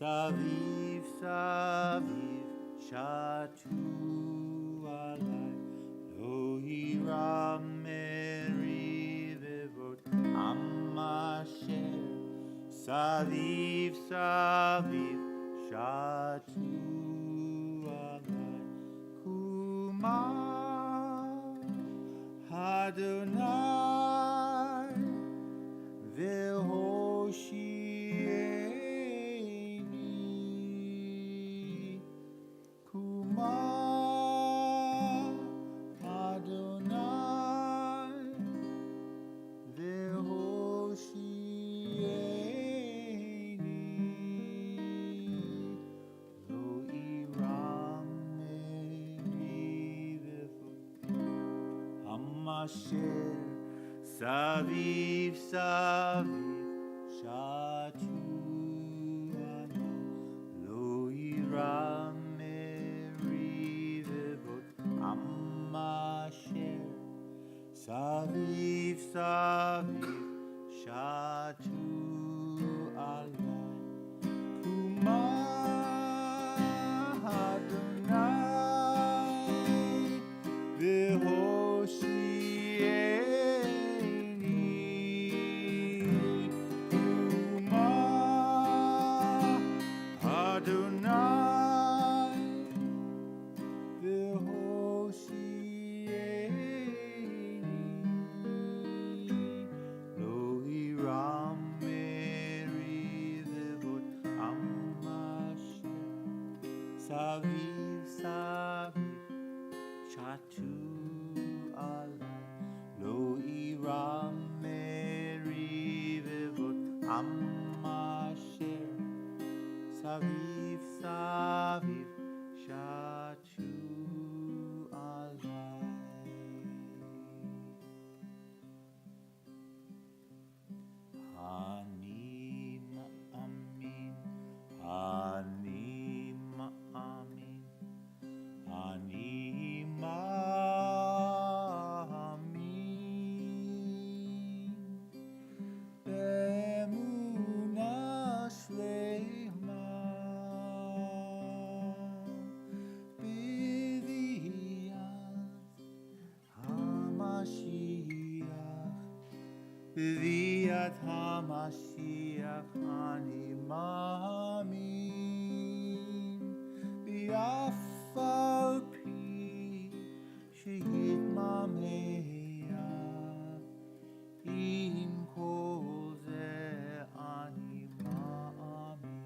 Saviv, Saviv, Shatu alai, Lo hiram merivevot am asher. Saviv, Saviv, Shatu alai, Kuma Adonai Vehoshieni, Kuma Adonai Vehoshieni, Lo iram merivevot Hamasher. Saviv, Saviv, Shatu alai, Lo hiram merivevot am asher. Saviv, Saviv, Shatu alai, Kuma Adonai Vehoshieni, Kuma Adonai Vehoshieni, Lo hiram merivevot am asher. Saviv, Saviv, Shatu alai, Lo hiram merivevot am asher. Saviv, Saviv, Shatu alai. Ani ma'amin, ani ma'amin, ani ma'amin, be'emunah shleima, b'viat HaMashiach, b'viat HaMashiach ani ma'amin, v'af al pi sheyitmameh, im kol zeh ani ma'amin.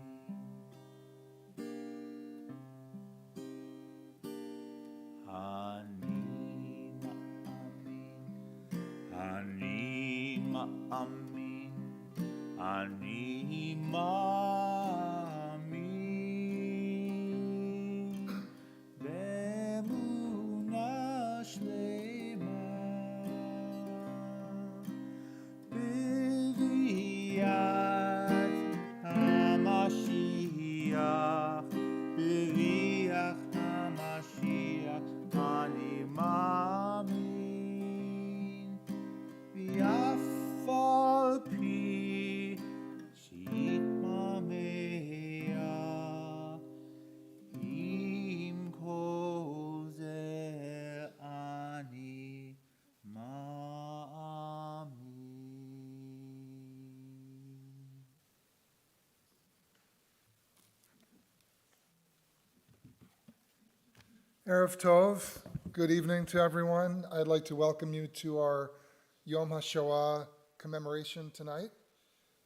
Ani ma'amin, ani ma'amin, be'emunah shleima, b'viat HaMashiach, b'viat HaMashiach ani ma'amin, v'af al pi sheyitmameh, im kol zeh ani ma'amin. Erev Tov, good evening to everyone. I'd like to welcome you to our Yom HaShoah commemoration tonight.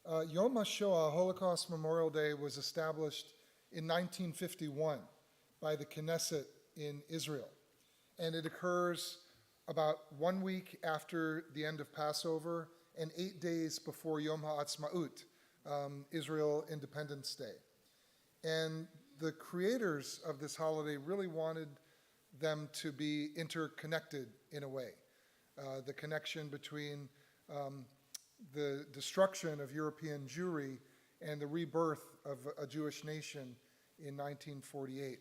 Yom HaShoah, Holocaust Memorial Day, was established in 1951 by the Knesset in Israel. And it occurs about 1 week after the end of Passover and 8 days before Yom HaAtzmaut, Israel Independence Day. And the creators of this holiday really wanted them to be interconnected in a way. The connection between the destruction of European Jewry and the rebirth of a Jewish nation in 1948.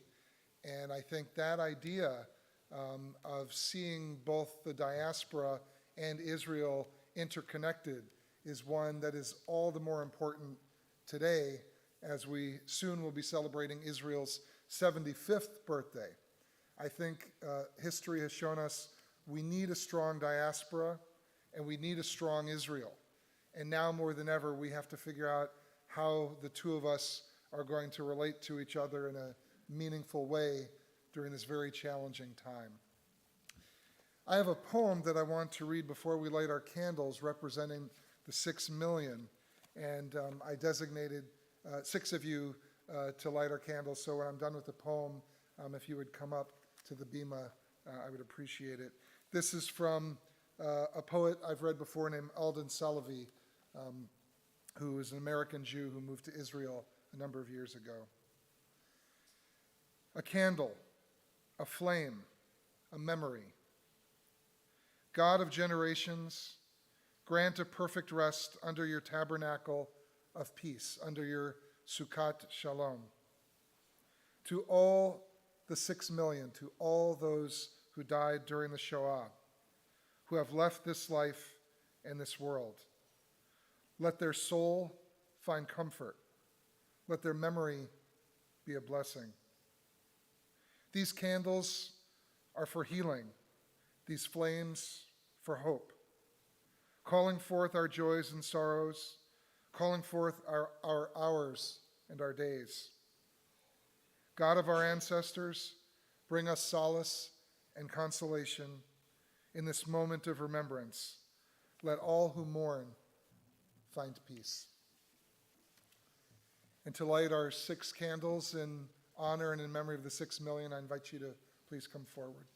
And I think that idea of seeing both the diaspora and Israel interconnected is one that is all the more important today as we soon will be celebrating Israel's 75th birthday. I think history has shown us we need a strong diaspora and we need a strong Israel. And now more than ever, we have to figure out how the two of us are going to relate to each other in a meaningful way during this very challenging time. I have a poem that I want to read before we light our candles representing the 6 million. And I designated 6 of you to light our candles. So when I'm done with the poem, if you would come up to the bima, I would appreciate it. This is from a poet I've read before named Alden Salovey, who is an American Jew who moved to Israel a number of years ago. A candle, a flame, a memory. God of generations, grant a perfect rest under your tabernacle of peace, under your Sukkot Shalom. To all the 6 million, to all those who died during the Shoah, who have left this life and this world, let their soul find comfort. Let their memory be a blessing. These candles are for healing, these flames for hope, calling forth our joys and sorrows, calling forth our hours and our days. God of our ancestors, bring us solace and consolation in this moment of remembrance. Let all who mourn find peace. And to light our 6 candles in honor and in memory of the 6 million, I invite you to please come forward.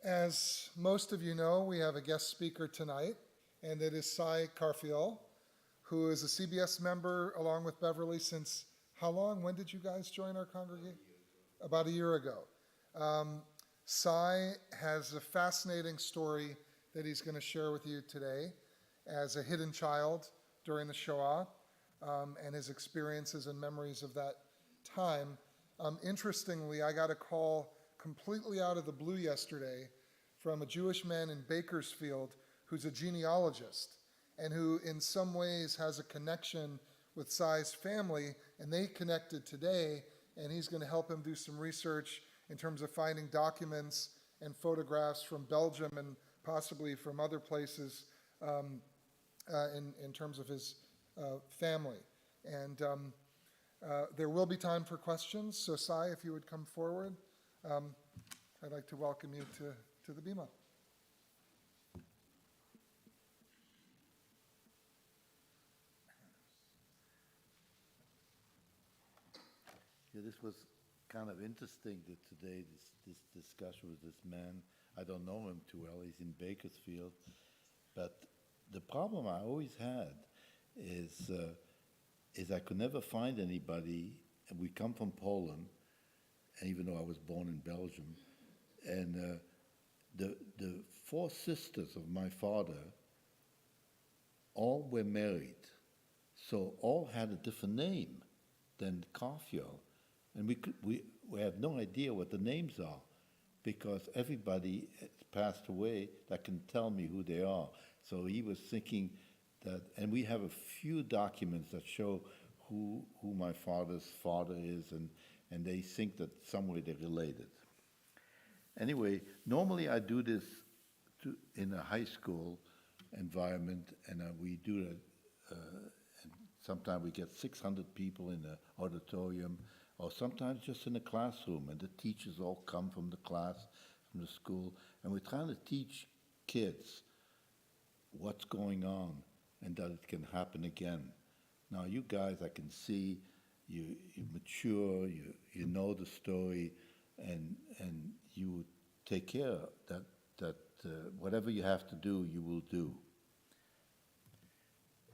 As most of you know, we have a guest speaker tonight, and it is Karfiol, who is a CBS member along with Beverly since how long? When did you guys join our congregation? About a year ago. Cy has a fascinating story that he's going to share with you today as a hidden child during the Shoah, and his experiences and memories of that time. Interestingly, I got a call completely out of the blue yesterday from a Jewish man in Bakersfield who's a genealogist and who in some ways has a connection with Cy's family, and they connected today, and he's going to help him do some research in terms of finding documents and photographs from Belgium and possibly from other places in terms of his family. And there will be time for questions, so Cy, if you would come forward, I'd like to welcome you to the Bima. Yeah, this was kind of interesting that today, this discussion with this man. I don't know him too well. He's in Bakersfield. But the problem I always had is I could never find anybody. And we come from Poland, and even though I was born in Belgium. And the four sisters of my father all were married. So all had a different name than Karfiol. And we have no idea what the names are because everybody has passed away that can tell me who they are. So he was thinking that, and we have a few documents that show who my father's father is, and they think that some way they're related. Anyway, normally I do this in a high school environment, and we do it, and sometimes we get 600 people in the auditorium, or sometimes just in a classroom, and the teachers all come from the class, from the school, and we're trying to teach kids what's going on and that it can happen again. Now, you guys, I can see you mature, you know the story, and you take care that whatever you have to do, you will do.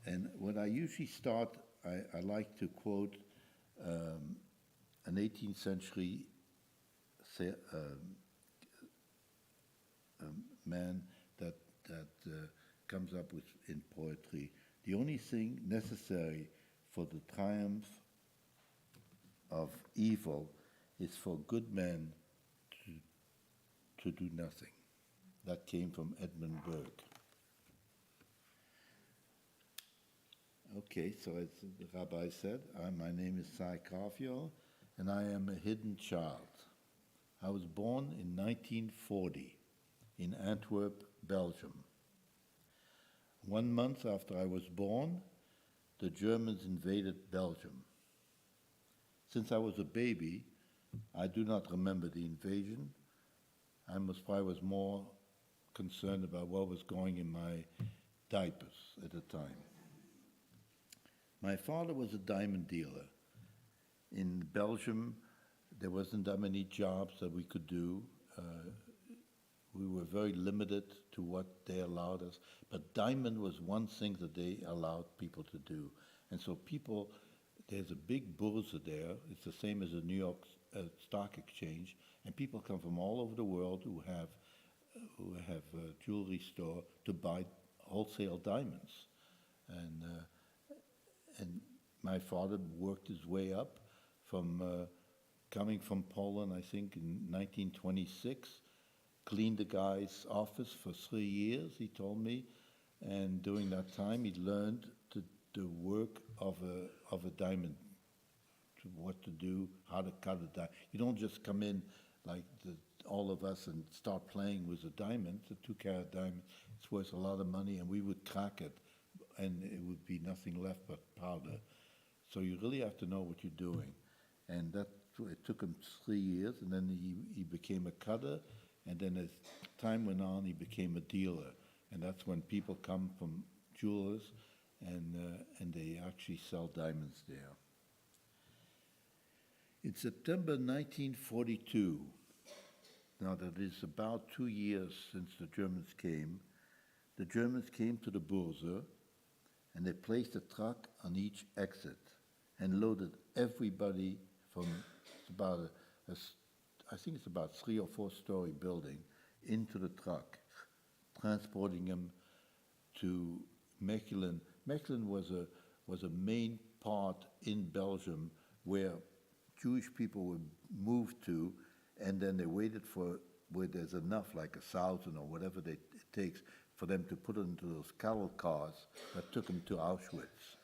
And when I usually start, I like to quote an 18th century man that comes up with in poetry. The only thing necessary for the triumph of evil is for good men to do nothing. That came from Edmund Burke. Okay, so as the rabbi said, my name is Cy Karfiol, and I am a hidden child. I was born in 1940 in Antwerp, Belgium. 1 month after I was born, the Germans invaded Belgium. Since I was a baby, I do not remember the invasion. I was more concerned about what was going in my diapers at the time. My father was a diamond dealer. In Belgium, there wasn't that many jobs that we could do. We were very limited to what they allowed us. But diamond was one thing that they allowed people to do. And so there's a big bourse there. It's the same as the New York Stock Exchange. And people come from all over the world who have a jewelry store to buy wholesale diamonds. And my father worked his way up from coming from Poland, I think, in 1926, cleaned the guy's office for 3 years, he told me, and during that time he learned the work of a diamond, what to do, how to cut a diamond. You don't just come in like all of us and start playing with a diamond. It's a 2-carat diamond. It's worth a lot of money, and we would crack it, and it would be nothing left but powder. So you really have to know what you're doing. And it took him 3 years, and then he became a cutter, and then as time went on, he became a dealer. And that's when people come from jewelers, and they actually sell diamonds there. In September 1942, now that is about 2 years since the Germans came to the Bourse, and they placed a truck on each exit and loaded everybody from about I think it's about 3 or 4 story building into the truck, transporting them to Mechelen. Mechelen was a main part in Belgium where Jewish people were moved to, and then they waited for where there's enough, like 1,000 or whatever it takes, for them to put into those cattle cars that took them to Auschwitz.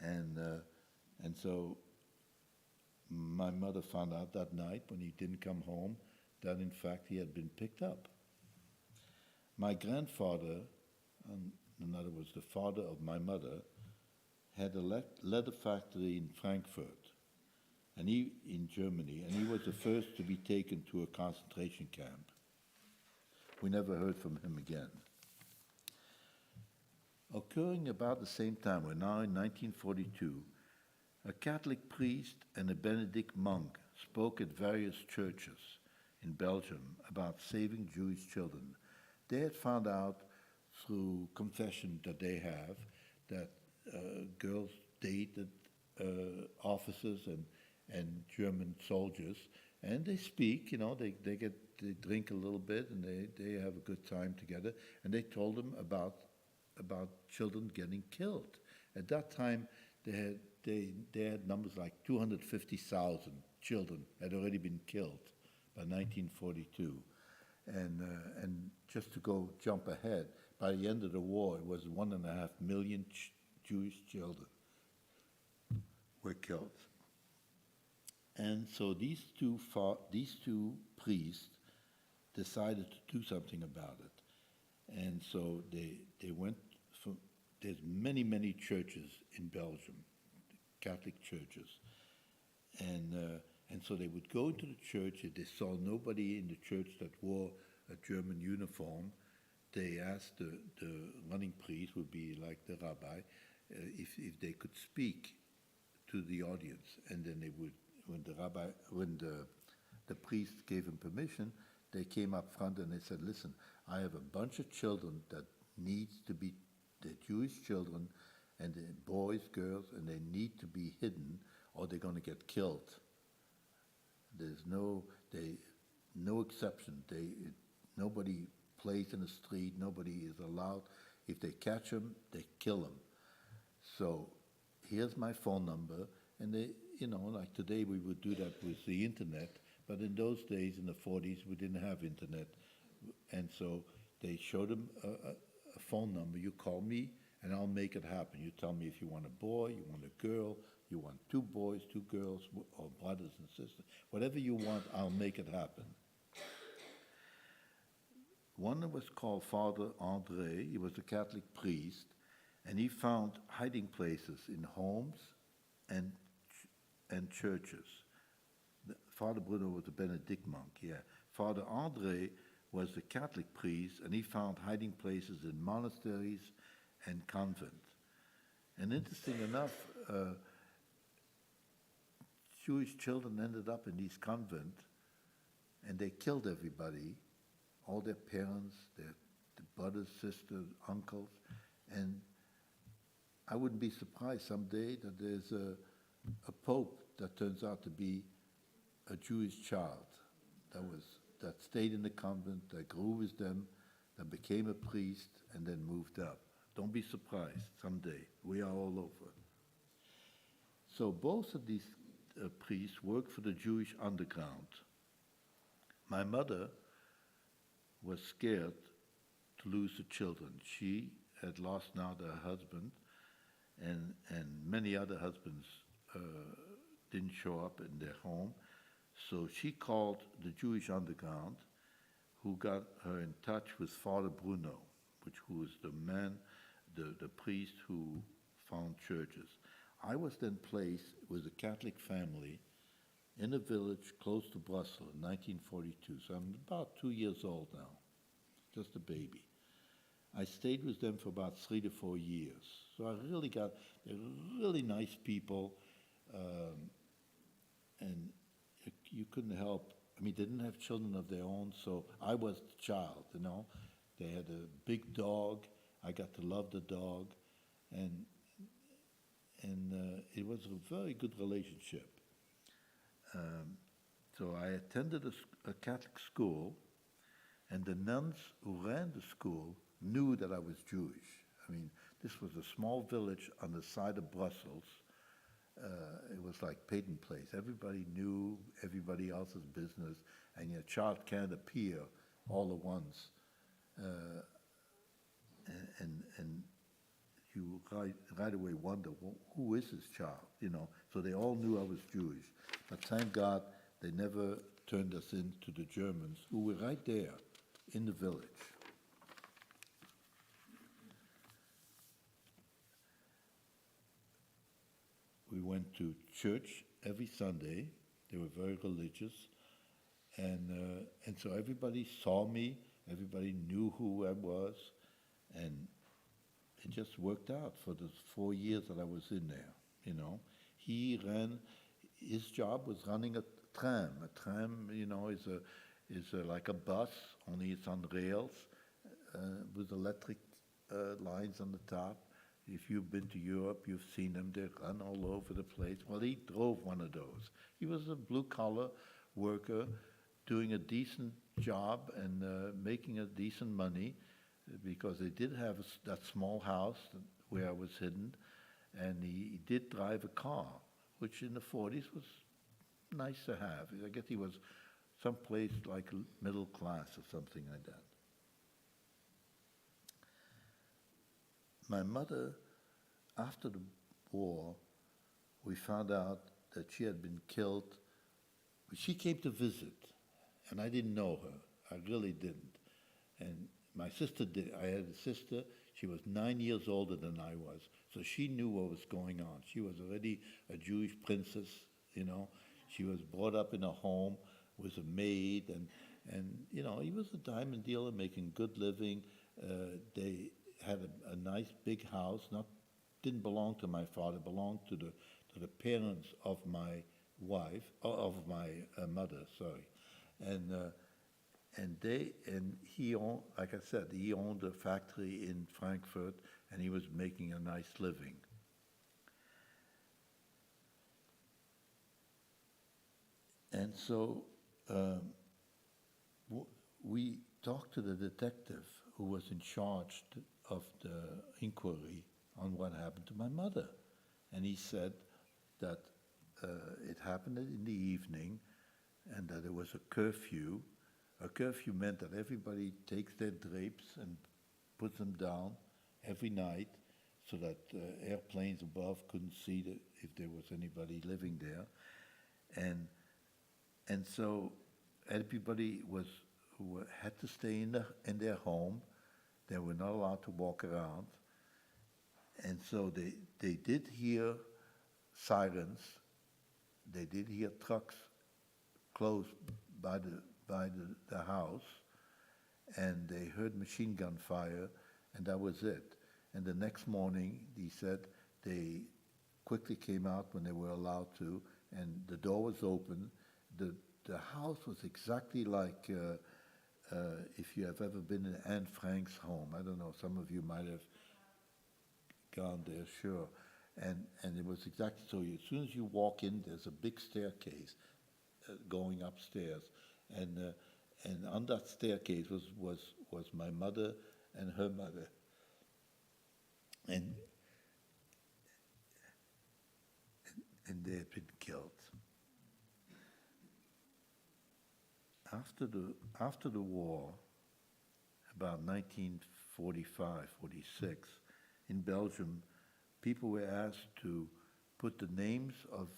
And so my mother found out that night when he didn't come home that in fact he had been picked up. My grandfather, in other words, the father of my mother, had a leather factory in Frankfurt, and in Germany, and he was the first to be taken to a concentration camp. We never heard from him again. Occurring about the same time, we're now in 1942, a Catholic priest and a Benedict monk spoke at various churches in Belgium about saving Jewish children. They had found out through confession that they have that girls dated officers and German soldiers, and they speak, they drink a little bit and they have a good time together, and they told them about children getting killed. At that time, they had numbers like 250,000 children had already been killed by 1942. And just to jump ahead, by the end of the war, it was 1.5 million Jewish children were killed. And so these two priests decided to do something about it. And so they went from, there's many churches in Belgium, Catholic churches. And so they would go into the church. If they saw nobody in the church that wore a German uniform, they asked the running priest, would be like the rabbi, if they could speak to the audience. And then they would, when the priest gave him permission, they came up front and they said, listen, I have a bunch of children that needs to be, they're Jewish children, and they're boys, girls, and they need to be hidden or they're going to get killed. There's no exception. Nobody plays in the street. Nobody is allowed. If they catch them, they kill them. So here's my phone number. And they, like today we would do that with the internet. But in those days, in the 40s, we didn't have internet. And so they showed them a phone number. You call me, and I'll make it happen. You tell me if you want a boy, you want a girl, you want 2 boys, 2 girls, or brothers and sisters. Whatever you want, I'll make it happen. One was called Father André. He was a Catholic priest, and he found hiding places in homes and churches. Father Bruno was a Benedict monk, yeah. Father André was the Catholic priest, and he found hiding places in monasteries and convents. And interesting enough, Jewish children ended up in these convents, and they killed everybody, all their parents, their brothers, sisters, uncles, and I wouldn't be surprised someday that there's a pope that turns out to be a Jewish child that stayed in the convent, that grew with them, that became a priest, and then moved up. Don't be surprised someday. We are all over. So both of these priests worked for the Jewish underground. My mother was scared to lose the children. She had lost now her husband, and many other husbands didn't show up in their home. So she called the Jewish underground, who got her in touch with Father Bruno, who was the priest who found churches. I was then placed with a Catholic family in a village close to Brussels in 1942. So I'm about 2 years old now, just a baby. I stayed with them for about 3 to 4 years. So they're really nice people, and you couldn't help. I mean, they didn't have children of their own, so I was the child, They had a big dog. I got to love the dog. and it was a very good relationship. So I attended a Catholic school, and the nuns who ran the school knew that I was Jewish. I mean, this was a small village on the side of Brussels. It was like Peyton Place. Everybody knew everybody else's business, and your child can't appear all at once. And you right away wonder, well, who is this child? You know, so they all knew I was Jewish. But thank God they never turned us in to the Germans, who were right there in the village. We went to church every Sunday. They were very religious. And so everybody saw me. Everybody knew who I was. And it just worked out for the 4 years that I was in there, you know. His job was running a tram. A tram, you know, is like a bus, only it's on rails with electric lines on the top. If you've been to Europe, you've seen them. They run all over the place. Well, he drove one of those. He was a blue-collar worker doing a decent job and making a decent money, because they did have that small house where I was hidden, and he did drive a car, which in the 40s was nice to have. I guess he was someplace like middle class or something like that. My mother, after the war, we found out that she had been killed. She came to visit, and I didn't know her. I really didn't. And my sister did. I had a sister. She was 9 years older than I was, so she knew what was going on. She was already a Jewish princess, you know. She was brought up in a home with a maid, and you know, he was a diamond dealer making good living. They had a nice big house. Didn't belong to my father. Belonged to the parents of my wife, of my mother. Sorry, and he owned, like I said, he owned a factory in Frankfurt, and he was making a nice living. And so we talked to the detective who was in charge of the inquiry on what happened to my mother. And he said that it happened in the evening and that there was a curfew. A curfew meant that everybody takes their drapes and puts them down every night so that airplanes above couldn't see if there was anybody living there. And so everybody who had to stay in their home. They were not allowed to walk around. And so they did hear sirens. They did hear trucks close by the house. And they heard machine gun fire, and that was it. And the next morning, he said, they quickly came out when they were allowed to, and the door was open. The house was exactly like if you have ever been in Anne Frank's home. I don't know, some of you might have gone there, sure. And it was exactly so. As soon as you walk in, there's a big staircase going upstairs. And on that staircase was my mother and her mother. And they had been killed. After the war, about 1945, 46, in Belgium, people were asked to put the names of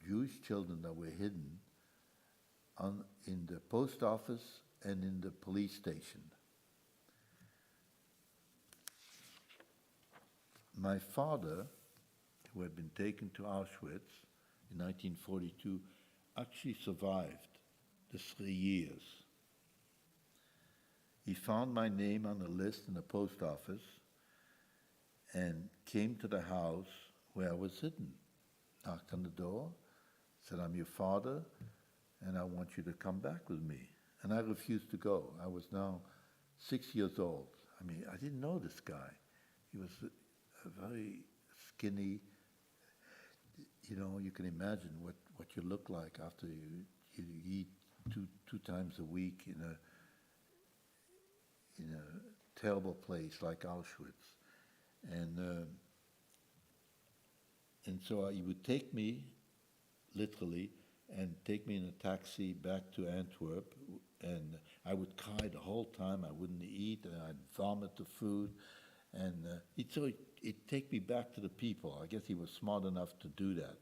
Jewish children that were hidden in the post office and in the police station. My father, who had been taken to Auschwitz in 1942, actually survived the 3 years. He found my name on a list in the post office and came to the house where I was hidden, knocked on the door, said, "I'm your father, and I want you to come back with me." And I refused to go. I was now 6 years old. I mean, I didn't know this guy. He was very skinny. You know, you can imagine what you look like after you eat two times a week in a terrible place like Auschwitz, and so he would take me literally and take me in a taxi back to Antwerp, and I would cry the whole time. I wouldn't eat, and I'd vomit the food, and he'd take me back to the people. I guess he was smart enough to do that.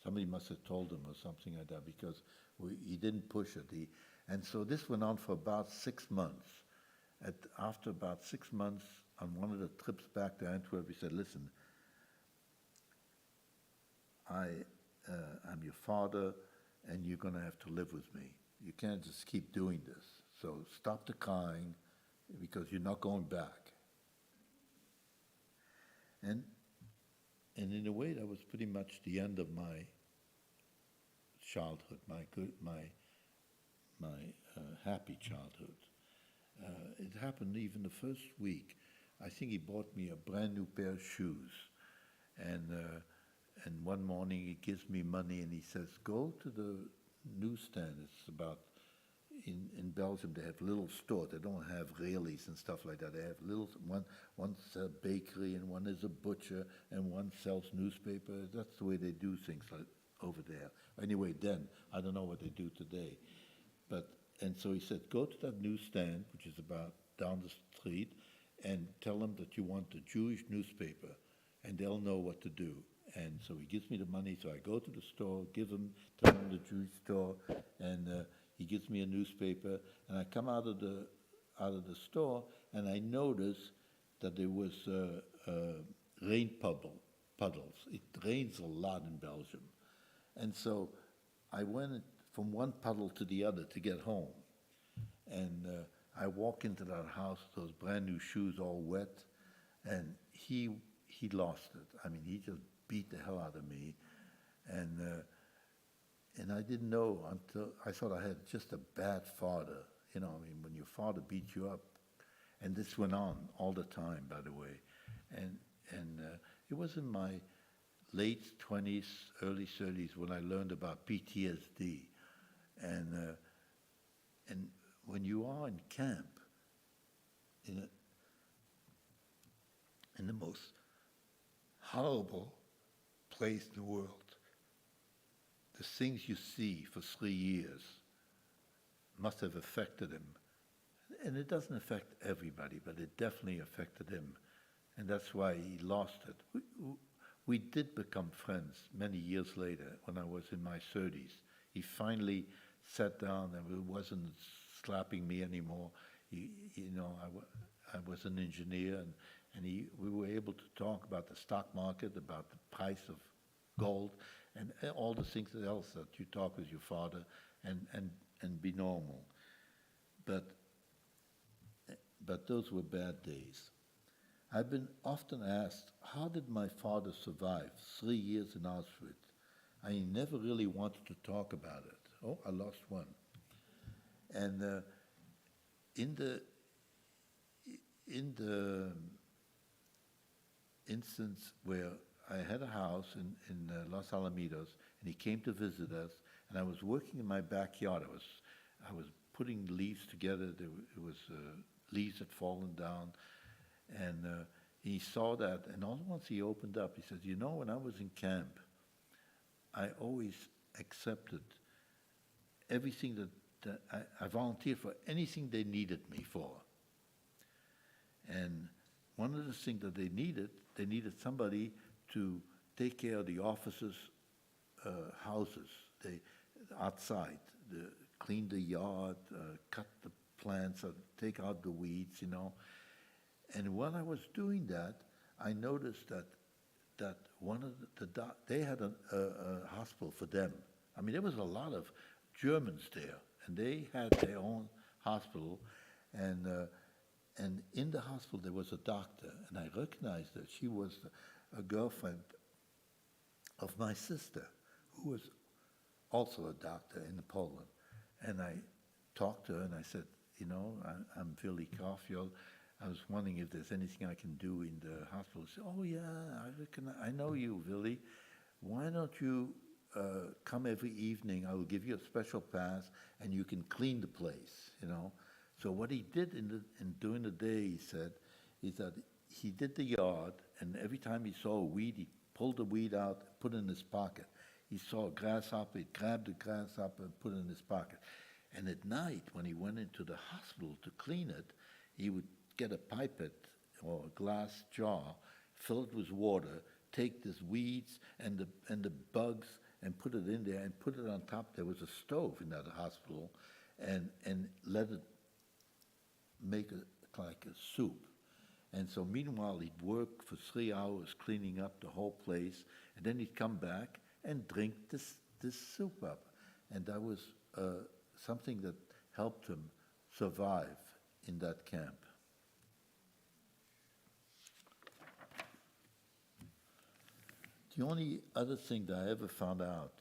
Somebody must have told him or something like that, because he didn't push it. And so this went on for about 6 months. After about 6 months, on one of the trips back to Antwerp, he said, "Listen, I'm your father, and you're going to have to live with me. You can't just keep doing this. So stop the crying, because you're not going back." And in a way, that was pretty much the end of my childhood, my happy childhood. It happened even the first week. I think he bought me a brand new pair of shoes, and one morning he gives me money and he says, "Go to the newsstand." It's about in Belgium they have little stores. They don't have Rallies and stuff like that. They have little one's a bakery and one is a butcher and one sells newspaper. That's the way they do things like over there. Anyway, then I don't know what they do today, and so he said, "Go to that newsstand, which is about down the street, and tell them that you want the Jewish newspaper, and they'll know what to do." And so he gives me the money, so I go to the store, tell him the Jewish store, and he gives me a newspaper, and I come out of the store, and I notice that there was rain puddles. It rains a lot in Belgium, and so I went from one puddle to the other to get home, and I walk into that house, those brand new shoes all wet, and he lost it. I mean, he just beat the hell out of me, and I didn't know until I thought I had just a bad father. You know, I mean, when your father beat you up, and this went on all the time, by the way, and it was in my late 20s, early 30s when I learned about PTSD, and when you are in camp, in the most horrible place in the world, the things you see for 3 years must have affected him. And it doesn't affect everybody, but it definitely affected him. And that's why he lost it. We did become friends many years later when I was in my 30s. He finally sat down and wasn't slapping me anymore. I was an engineer, and we were able to talk about the stock market, about the price of gold, and all the things else that you talk with your father, and be normal. But those were bad days. I've been often asked, how did my father survive 3 years in Auschwitz? I never really wanted to talk about it. Oh, I lost one. And in the instance where I had a house in Los Alamitos, and he came to visit us, and I was working in my backyard. I was putting leaves together. Leaves had fallen down, and he saw that, and all at once he opened up. He said, "You know, when I was in camp, I always accepted everything that I volunteered for anything they needed me for. And one of the things that they needed somebody to take care of the officers' houses. They outside, clean the yard, cut the plants, take out the weeds, you know. And while I was doing that, I noticed that one of they had a hospital for them. I mean, there was a lot of Germans there, and they had their own hospital, and in the hospital there was a doctor, and I recognized her. She was a girlfriend of my sister, who was also a doctor in Poland. And I talked to her, and I said, "You know, I'm Willy Karfiol. I was wondering if there's anything I can do in the hospital. He said, oh yeah, I know you, Willie. Why don't you come every evening? I will give you a special pass, and you can clean the place, you know. So what he did during the day, he said, is that he did the yard, and every time he saw a weed, he pulled the weed out, put it in his pocket. He saw a grasshopper, he grabbed the grasshopper and put it in his pocket. And at night, when he went into the hospital to clean it, he would get a pipette or a glass jar, fill it with water, take these weeds and the bugs and put it in there and put it on top. There was a stove in that hospital, and let it make like a soup. And so meanwhile, he'd work for 3 hours cleaning up the whole place, and then he'd come back and drink this soup up. And that was something that helped him survive in that camp. The only other thing that I ever found out,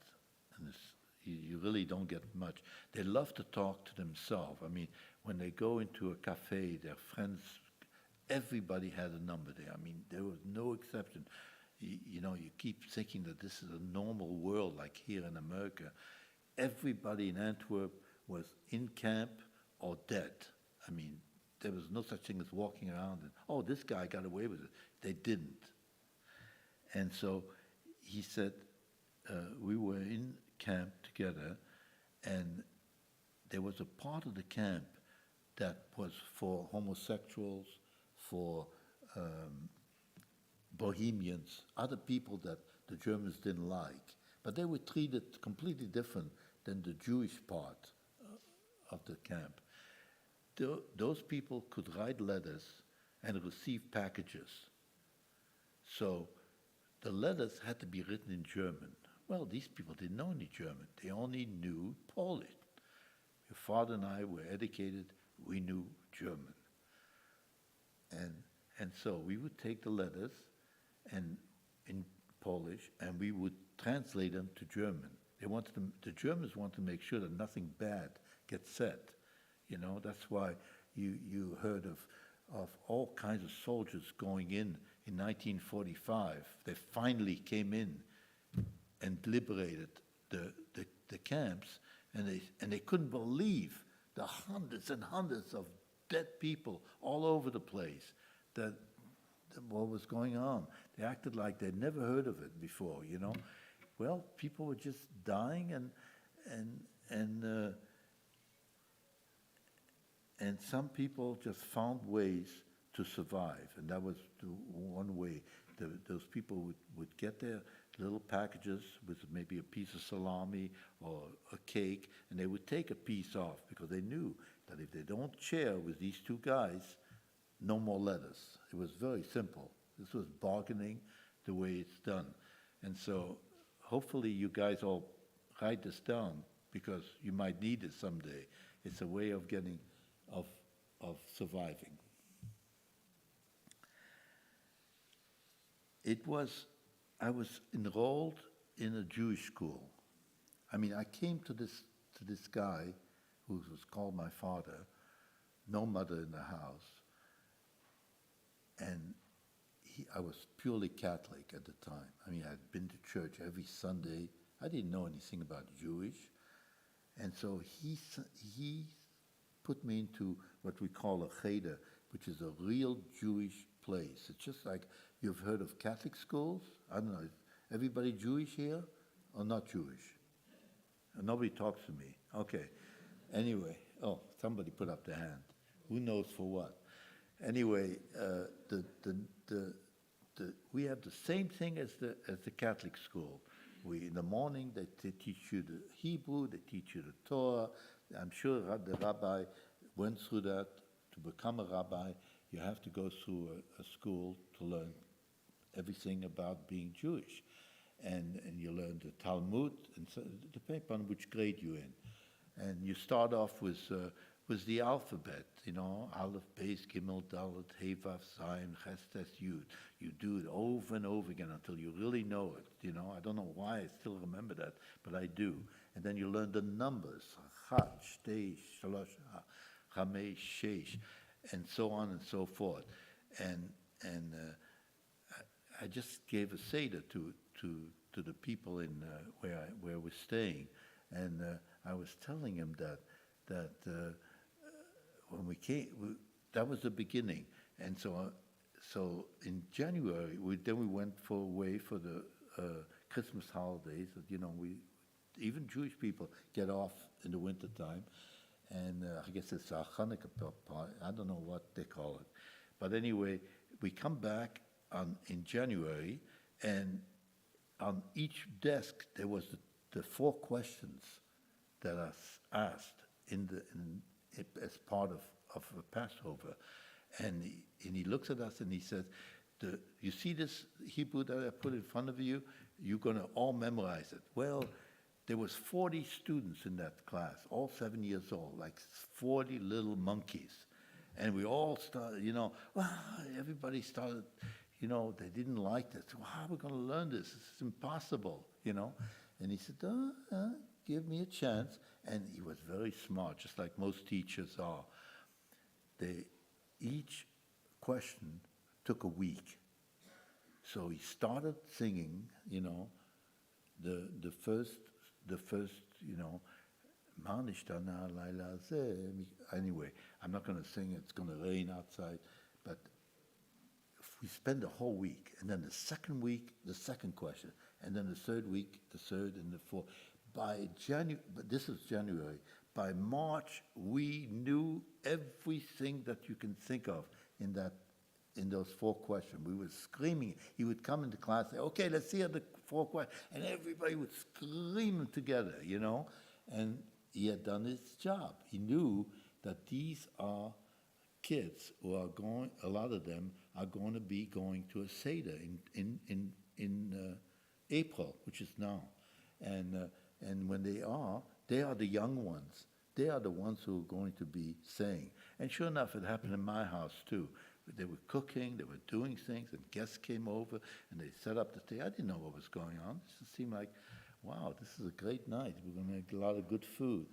and this, you really don't get much, they love to talk to themselves. I mean, when they go into a cafe, their friends, everybody had a number there. I mean, there was no exception. You know, you keep thinking that this is a normal world like here in America. Everybody in Antwerp was in camp or dead. I mean, there was no such thing as walking around and, oh, this guy got away with it. They didn't. And so he said, we were in camp together, and there was a part of the camp that was for homosexuals, for Bohemians, other people that the Germans didn't like. But they were treated completely different than the Jewish part of the camp. Those people could write letters and receive packages. So the letters had to be written in German. Well, these people didn't know any German. They only knew Polish. Your father and I were educated. We knew German. And so we would take the letters and in Polish, and we would translate them to German. The Germans want to make sure that nothing bad gets said. You know, that's why you heard of all kinds of soldiers going in 1945. They finally came in and liberated the camps, and they couldn't believe the hundreds and hundreds of dead people all over the place. That what was going on. They acted like they'd never heard of it before, you know. Well, people were just dying, and some people just found ways to survive, and that was the one way. Those people would get their little packages with maybe a piece of salami or a cake, and they would take a piece off because they knew that if they don't share with these two guys, no more letters. It was very simple. This was bargaining the way it's done. And so hopefully you guys all write this down because you might need it someday. It's a way of surviving. I was enrolled in a Jewish school. I mean, I came to this guy who was called my father, no mother in the house, and I was purely Catholic at the time. I mean, I'd been to church every Sunday. I didn't know anything about Jewish. And so he put me into what we call a cheder, which is a real Jewish place. It's just like you've heard of Catholic schools. I don't know, is everybody Jewish here or not Jewish? Nobody talks to me. Okay. Anyway, somebody put up their hand. Who knows for what? Anyway, we have the same thing as the Catholic school. In the morning they teach you the Hebrew, they teach you the Torah. I'm sure the rabbi went through that. To become a rabbi, you have to go through a school to learn everything about being Jewish, and you learn the Talmud, and so, depending upon which grade you're in, and you start off with the alphabet, you know, Aleph, Beis, Gimel, Dalet, Hey, Vav, Zayin, Ches, Tes, Yud. You do it over and over again until you really know it, you know. I don't know why I still remember that, but I do. And then you learn the numbers, Chat, Shtei, Shalosh, Chamei, Sheish. and so on and so forth. And I just gave a Seder to the people in where we're staying, and I was telling him that when we came, that was the beginning, and so in January then we went away for the Christmas holidays. You know, even Jewish people get off in the wintertime, and I guess it's a Hanukkah party. I don't know what they call it, but anyway, we come back in January, and on each desk there was the 4 questions that are asked as part of a Passover, and he looks at us and he says, "You see this Hebrew that I put in front of you? You're going to all memorize it." Well, there was 40 students in that class, all 7 years old, like 40 little monkeys. And we all started, everybody started, they didn't like this. Well, how are we going to learn this? It's impossible, And he said, give me a chance. And he was very smart, just like most teachers are. Each question took a week. So he started singing, the first, Manishtana Laila Ze. Anyway, I'm not going to sing, it's going to rain outside, but we spend the whole week, and then the second week, the second question, and then the third week, the third and the fourth. By January, but this is January, by March, we knew everything that you can think of in those 4 questions. We were screaming. He would come into class and say, "Okay, let's hear the 4 questions." And everybody would scream together, And he had done his job. He knew that these are kids who are a lot of them are going to be going to a Seder in April, which is now. And when they are the young ones. They are the ones who are going to be saying. And sure enough, it happened in my house too. They were cooking, they were doing things, and guests came over, and they set up the table. I didn't know what was going on. It just seemed like, wow, this is a great night. We're going to make a lot of good food.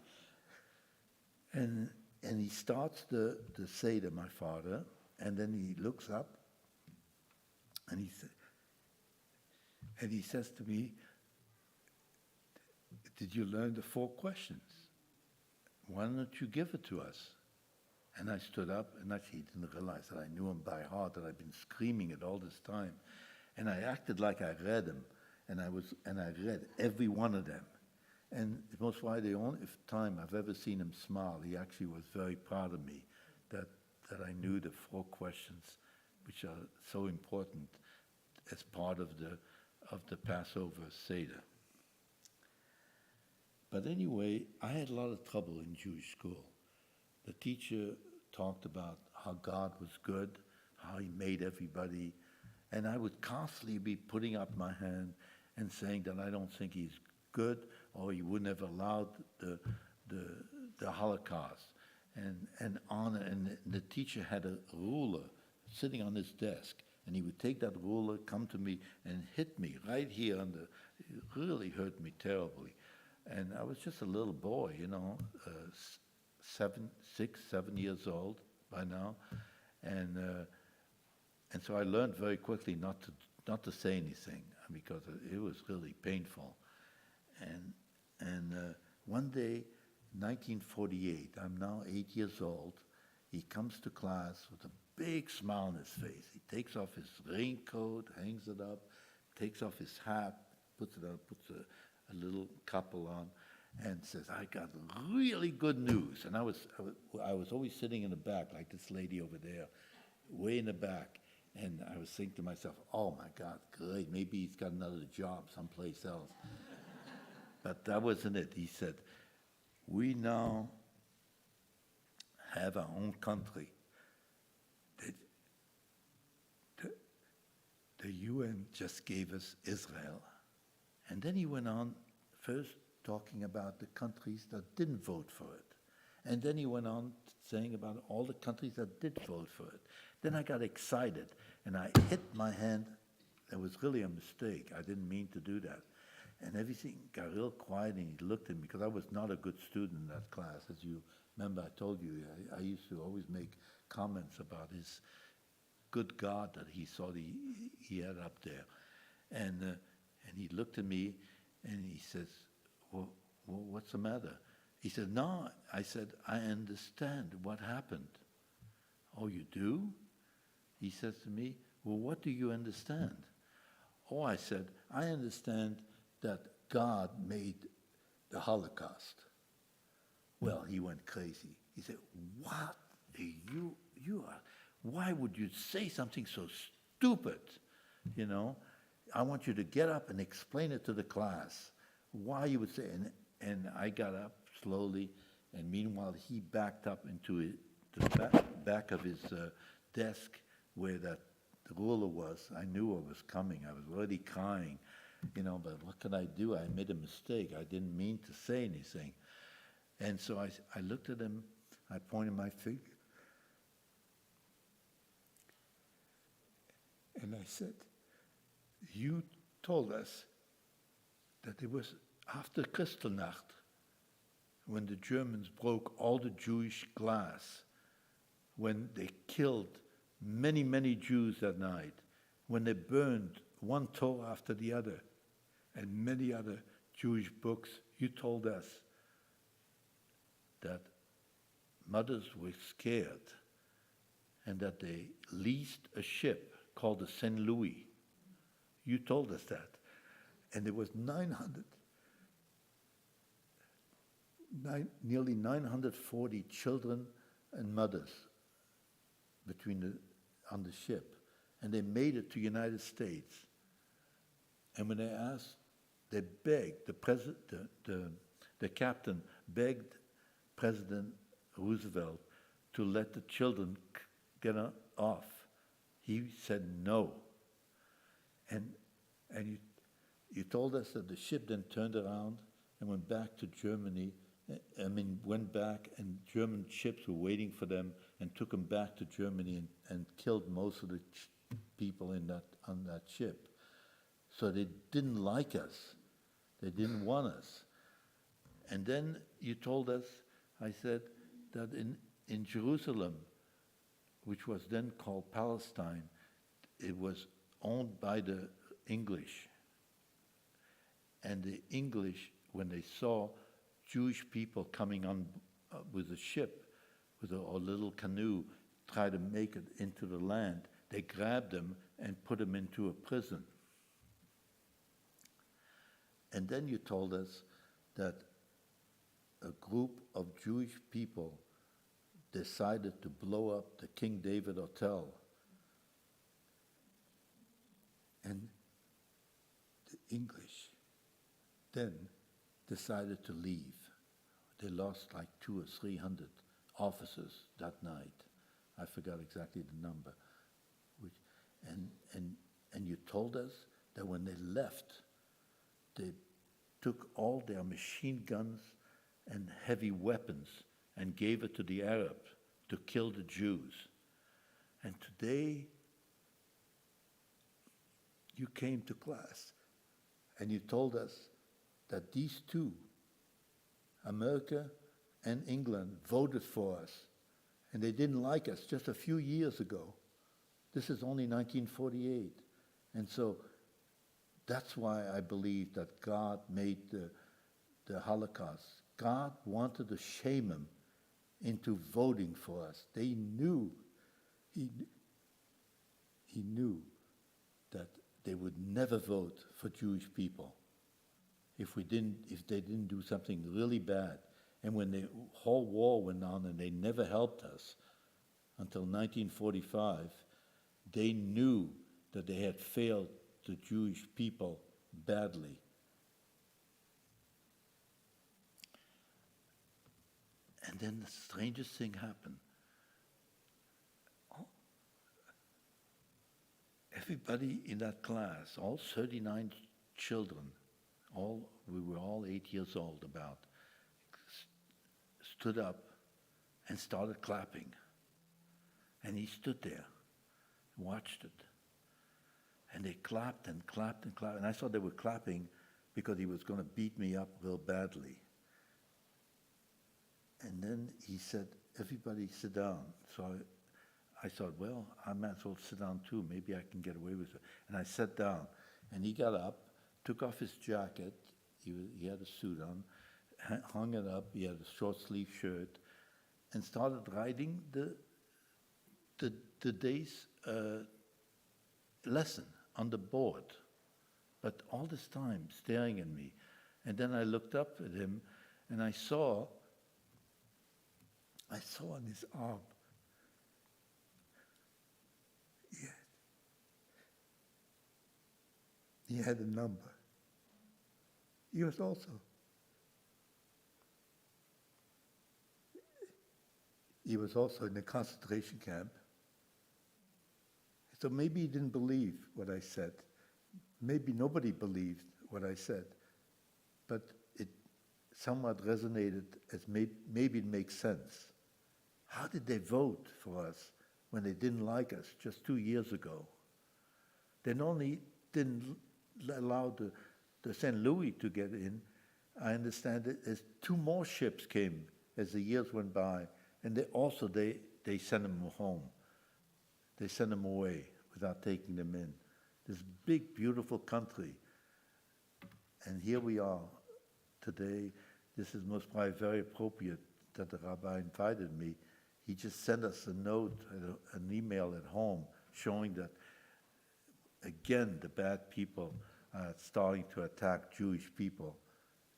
And he starts the Seder, my father, and then he looks up, and he says to me, "Did you learn the 4 questions? Why don't you give it to us?" And I stood up, and he didn't realize that I knew him by heart, that I'd been screaming it all this time. And I acted like I read them, and I read every one of them. And it was why the only time I've ever seen him smile, he actually was very proud of me, that I knew the 4 questions, which are so important as part of the Passover Seder. But anyway, I had a lot of trouble in Jewish school. The teacher talked about how God was good, how he made everybody, and I would constantly be putting up my hand and saying that I don't think he's good, or he wouldn't have allowed the Holocaust. And the teacher had a ruler sitting on his desk, and he would take that ruler, come to me, and hit me right here it really hurt me terribly. And I was just a little boy, 6, 7 years old by now, and so I learned very quickly not to say anything, because it was really painful. And one day, 1948, I'm now 8 years old. He comes to class with a big smile on his face. He takes off his raincoat, hangs it up, takes off his hat, puts it on, puts a little couple on, and says, "I got really good news." And I was always sitting in the back, like this lady over there, way in the back. And I was thinking to myself, "Oh my God, great, maybe he's got another job someplace else." But that wasn't it. He said, "We now have our own country. The UN just gave us Israel." And then he went on first talking about the countries that didn't vote for it. And then he went on saying about all the countries that did vote for it. Then I got excited, and I hit my hand. It was really a mistake. I didn't mean to do that. And everything got real quiet, and he looked at me, because I was not a good student in that class, as you Remember, I told you, I used to always make comments about his good God that he saw he had up there. And he looked at me and he says, well, what's the matter? He said, no. I said, I understand what happened. Oh, you do? He says to me, well, what do you understand? Oh, I said, I understand that God made the Holocaust. Well, he went crazy. He said, what? You are, why would you say something so stupid? You know, I want you to get up and explain it to the class. Why you would say, and I got up slowly, and meanwhile he backed up into the back of his desk where the ruler was. I knew what was coming. I was already crying, but what could I do? I made a mistake. I didn't mean to say anything. And so I looked at him, I pointed my finger, and I said, you told us that it was after Kristallnacht when the Germans broke all the Jewish glass, when they killed many, many Jews that night, when they burned one Torah after the other and many other Jewish books. You told us that mothers were scared and that they leased a ship called the St. Louis. You told us that. And there was nearly 940 children and mothers on the ship. And they made it to the United States. And when they asked, they begged, the captain begged President Roosevelt to let the children get off. He said no. And you told us that the ship then turned around and went back to Germany. Went back, and German ships were waiting for them and took them back to Germany and killed most of the people on that ship. So they didn't like us. They didn't want us. And then you told us, I said, that in Jerusalem, which was then called Palestine, it was owned by the English. And the English, when they saw Jewish people coming on with a ship, with a little canoe, try to make it into the land, they grabbed them and put them into a prison. And then you told us that a group of Jewish people decided to blow up the King David Hotel. And the English then decided to leave. They lost like 200 or 300 officers that night. I forgot exactly the number. And you told us that when they left, they took all their machine guns and heavy weapons and gave it to the Arabs to kill the Jews. And today, you came to class and you told us that these two, America and England, voted for us, and they didn't like us just a few years ago. This is only 1948. And so that's why I believe that God made the Holocaust. God wanted to shame them into voting for us. They knew, he knew that they would never vote for Jewish people if they didn't do something really bad. And when the whole war went on and they never helped us until 1945, they knew that they had failed the Jewish people badly. And then the strangest thing happened. Everybody in that class, all 39 children, we were all 8 years old about, stood up and started clapping. And he stood there, watched it. And they clapped and clapped and clapped. And I thought they were clapping because he was going to beat me up real badly. And then he said, everybody sit down. So I thought, well, I might as well sit down too. Maybe I can get away with it. And I sat down. And he got up, took off his jacket. He had a suit on, hung it up. He had a short sleeve shirt, and started writing the day's lesson on the board. But all this time staring at me. And then I looked up at him, and I saw on his arm, he had a number. He was also in a concentration camp. So maybe he didn't believe what I said. Maybe nobody believed what I said. But it somewhat resonated as maybe it makes sense. How did they vote for us when they didn't like us just 2 years ago? They not only didn't allow the St. Louis to get in, I understand it as 2 more ships came as the years went by, and they sent them home. They sent them away without taking them in. This big, beautiful country. And here we are today. This is most probably very appropriate that the rabbi invited me. He just sent us a note, an email at home, showing that, again, the bad people are starting to attack Jewish people.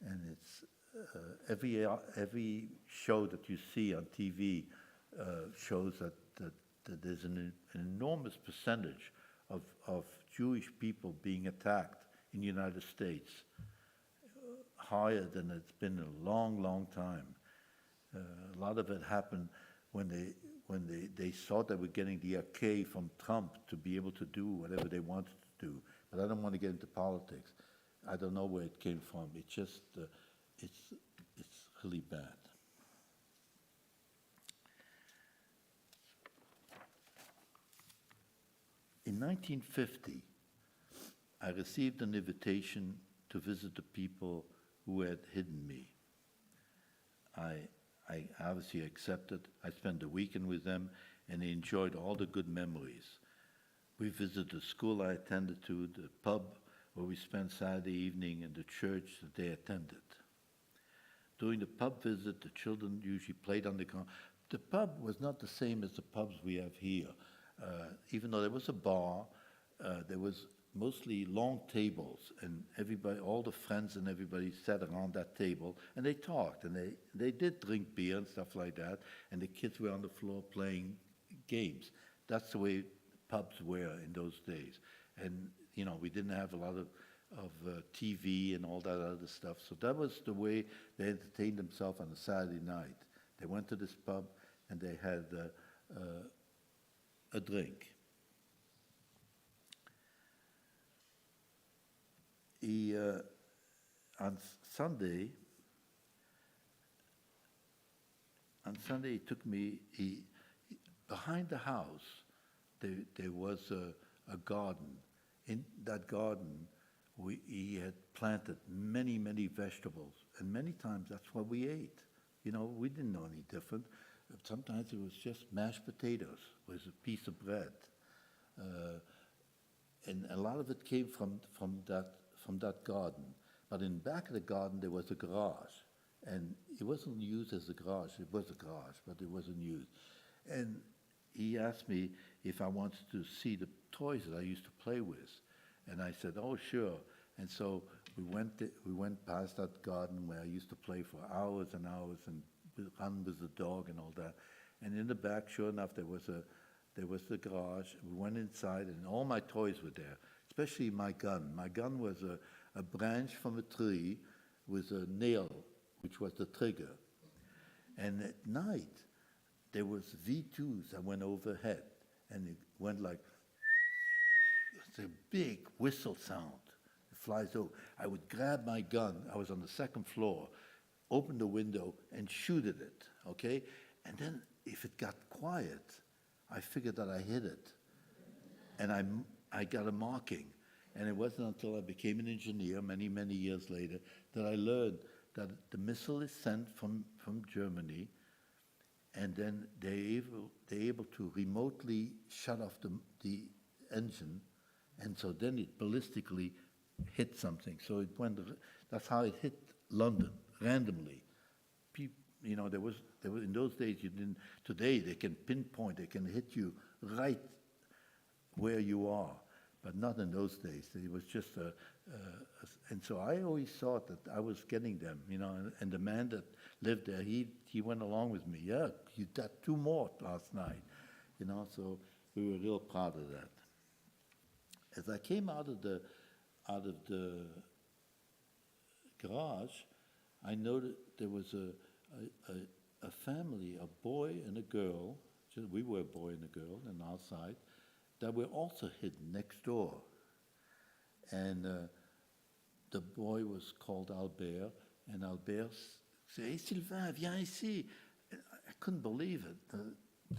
And it's every show that you see on TV shows that there's an enormous percentage of Jewish people being attacked in the United States, higher than it's been in a long, long time. A lot of it happened when they saw they were getting the okay from Trump to be able to do whatever they wanted to do. But I don't want to get into politics. I don't know where it came from. It's just, it's really bad. In 1950, I received an invitation to visit the people who had hidden me. I obviously accepted. I spent a weekend with them, and they enjoyed all the good memories. We visited the school I attended to, the pub where we spent Saturday evening, and the church that they attended. During the pub visit, the children usually played on the ground. The pub was not the same as the pubs we have here. Even though there was a bar, there was mostly long tables, and everybody, all the friends and everybody sat around that table, and they talked, and they did drink beer and stuff like that, and the kids were on the floor playing games. That's the way pubs were in those days. And, we didn't have a lot of TV and all that other stuff, so that was the way they entertained themselves on a Saturday night. They went to this pub, and they had a drink. On Sunday, he took me. Behind the house, there was a garden. In that garden, he had planted many, many vegetables, and many times that's what we ate. We didn't know any different. Sometimes it was just mashed potatoes with a piece of bread, and a lot of it came from that garden. But in the back of the garden there was a garage, and it wasn't used as a garage. It was a garage, but it wasn't used. And he asked me if I wanted to see the toys that I used to play with, and I said, "Oh, sure." And so we went past that garden where I used to play for hours and hours and run with the dog and all that. And in the back, sure enough, there was the garage. We went inside, and all my toys were there, especially my gun. My gun was a branch from a tree with a nail, which was the trigger. And at night, there was V2s that went overhead, and it went like, it's a big whistle sound. It flies over. I would grab my gun. I was on the second floor, open the window, and shoot at it, okay? And then if it got quiet, I figured that I hit it. And I got a marking. And it wasn't until I became an engineer many, many years later that I learned that the missile is sent from Germany, and then they're able to remotely shut off the engine, and so then it ballistically hit something. So it went. That's how it hit London randomly. There was in those days you didn't. Today they can pinpoint. They can hit you right where you are, but not in those days. It was just and so I always thought that I was getting them, and the man that lived there, he went along with me. Yeah, you got 2 more last night, so we were real proud of that. As I came out of the garage, I noted there was a family, a boy and a girl, we were a boy and a girl on our side, that were also hidden next door. And the boy was called Albert, and Albert said, "Hey Sylvain, viens ici." I couldn't believe it,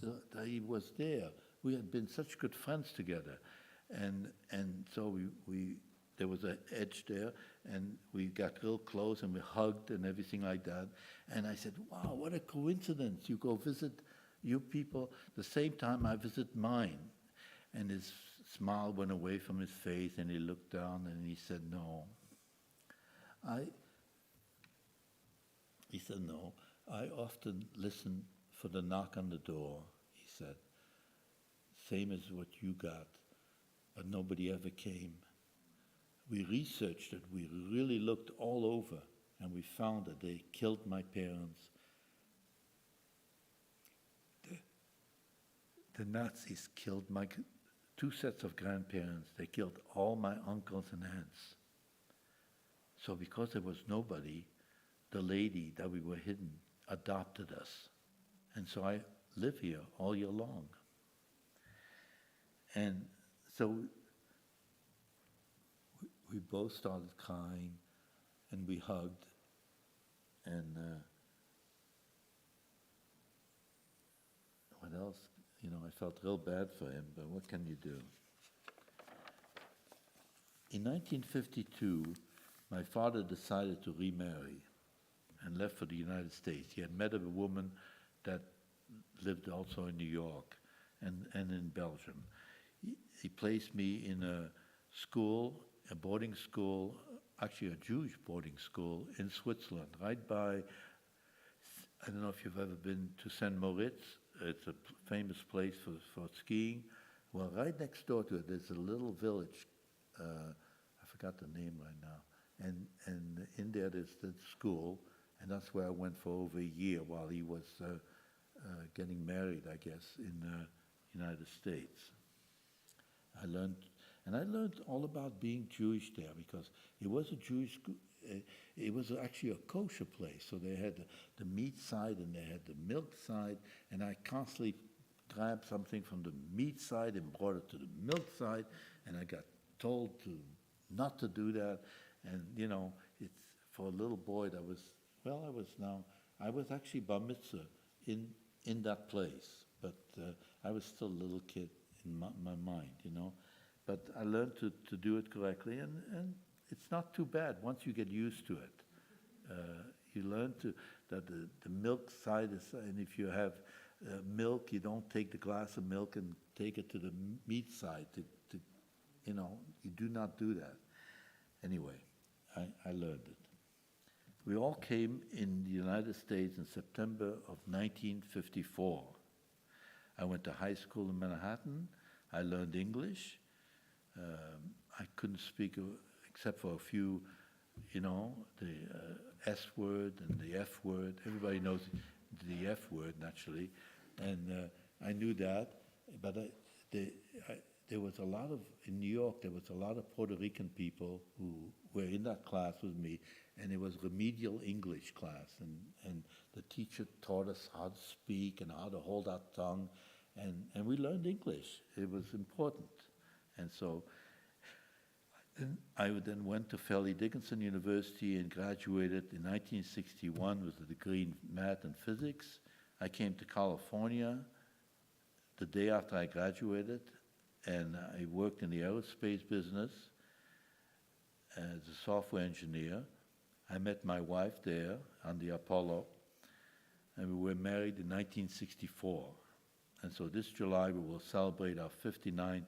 that he was there. We had been such good friends together. And so there was an edge there, and we got real close, and we hugged and everything like that. And I said, "Wow, what a coincidence. You go visit you people the same time I visit mine." And his smile went away from his face, and he looked down, and he said, "No. I often listen for the knock on the door," he said. "Same as what you got, but nobody ever came. We researched it. We really looked all over, and we found that they killed my parents. The Nazis killed my 2 sets of grandparents. They killed all my uncles and aunts. So because there was nobody, the lady that we were hidden adopted us. And so I live here all year long." And so we both started crying, and we hugged, and what else? I felt real bad for him, but what can you do? In 1952, my father decided to remarry and left for the United States. He had met a woman that lived also in New York and in Belgium. He placed me in a school, a boarding school, actually a Jewish boarding school in Switzerland, right by, I don't know if you've ever been to St. Moritz. It's a famous place for skiing. Well, right next door to it, there's a little village. I forgot the name right now. And in there, there's the school, and that's where I went for over a year while he was getting married, I guess, in the United States. I learned all about being Jewish there, because it was a Jewish school. It was actually a kosher place, so they had the meat side and they had the milk side, and I constantly grabbed something from the meat side and brought it to the milk side, and I got told not to do that. And it's for a little boy that was, I was actually bar mitzvah in that place, but I was still a little kid in my mind, But I learned to do it correctly, and it's not too bad once you get used to it. You learn that the milk side is, and if you have milk, you don't take the glass of milk and take it to the meat side. You do not do that. Anyway, I learned it. We all came in the United States in September of 1954. I went to high school in Manhattan. I learned English. I couldn't speak except for a few, the S word and the F word. Everybody knows the F word, naturally. And I knew that, but there was a lot of, in New York, there was a lot of Puerto Rican people who were in that class with me, and it was remedial English class, and the teacher taught us how to speak and how to hold our tongue, and we learned English. It was important. And so I then went to Fairleigh Dickinson University and graduated in 1961 with a degree in math and physics. I came to California the day after I graduated, and I worked in the aerospace business as a software engineer. I met my wife there on the Apollo. and we were married in 1964. And so this July we will celebrate our 59th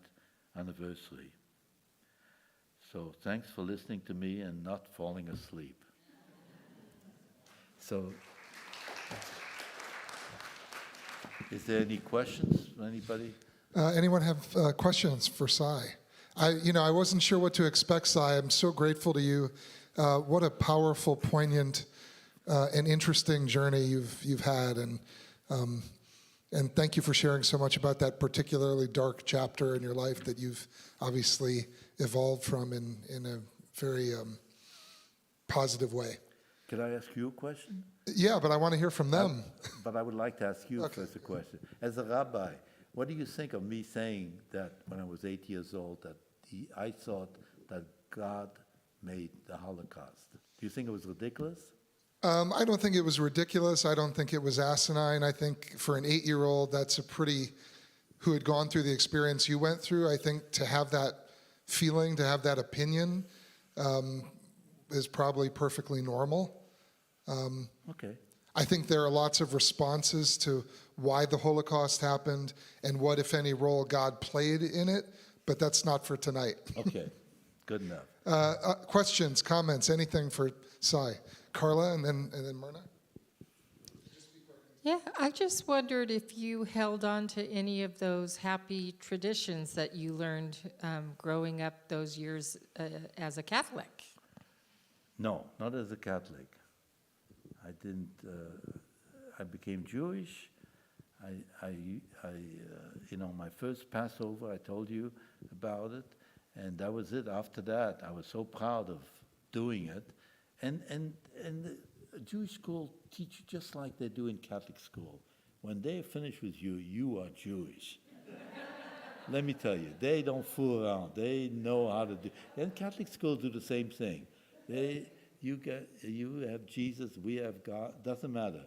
anniversary. So thanks for listening to me and not falling asleep. So, is there any questions from anybody? Anyone have questions for Sai? I wasn't sure what to expect, Sai. I'm so grateful to you. What a powerful, poignant, and interesting journey you've had, and thank you for sharing so much about that particularly dark chapter in your life that you've obviously evolved from in a very positive way. Could I ask you a question? Yeah, but I want to hear from them. But I would like to ask you Okay. first a question. As a rabbi, what do you think of me saying that when I was 8 years old that I thought that God made the Holocaust? Do you think it was ridiculous? I don't think it was ridiculous. I don't think it was asinine. I think for an 8-year-old, who had gone through the experience you went through, I think to have that feeling, to have that opinion, is probably perfectly normal. Okay. I think there are lots of responses to why the Holocaust happened and what, if any, role God played in it, but that's not for tonight. Okay. Good enough. Questions, comments, anything for Sai? Carla and then Myrna? Yeah, I just wondered if you held on to any of those happy traditions that you learned growing up those years as a Catholic. No, not as a Catholic. I didn't. I became Jewish. My first Passover, I told you about it, and that was it. After that, I was so proud of doing it, and the Jewish school teach you just like they do in Catholic school. When they finish with you, you are Jewish. Let me tell you, they don't fool around. They know how to do. And Catholic schools do the same thing. You have Jesus, we have God. Doesn't matter.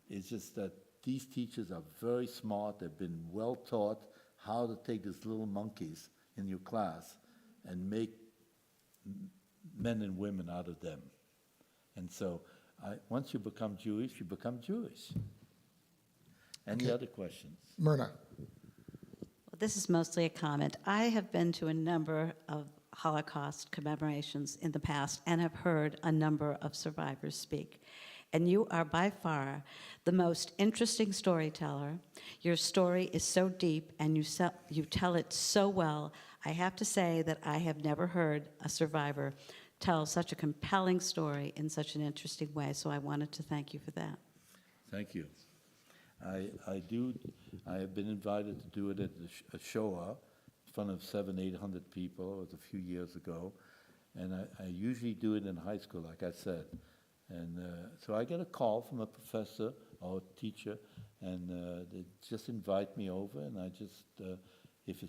It's just that these teachers are very smart. They've been well taught how to take these little monkeys in your class and make men and women out of them. And so, once you become Jewish, you become Jewish. Any other questions? Myrna. Well, this is mostly a comment. I have been to a number of Holocaust commemorations in the past and have heard a number of survivors speak. And you are by far the most interesting storyteller. Your story is so deep and you tell it so well. I have to say that I have never heard a survivor tell such a compelling story in such an interesting way, so I wanted to thank you for that. Thank you. I have been invited to do it at the HaShoah in front of 700-800 people. It was a few years ago. And I usually do it in high school, like I said. And so I get a call from a professor or a teacher, and they just invite me over, and I just, if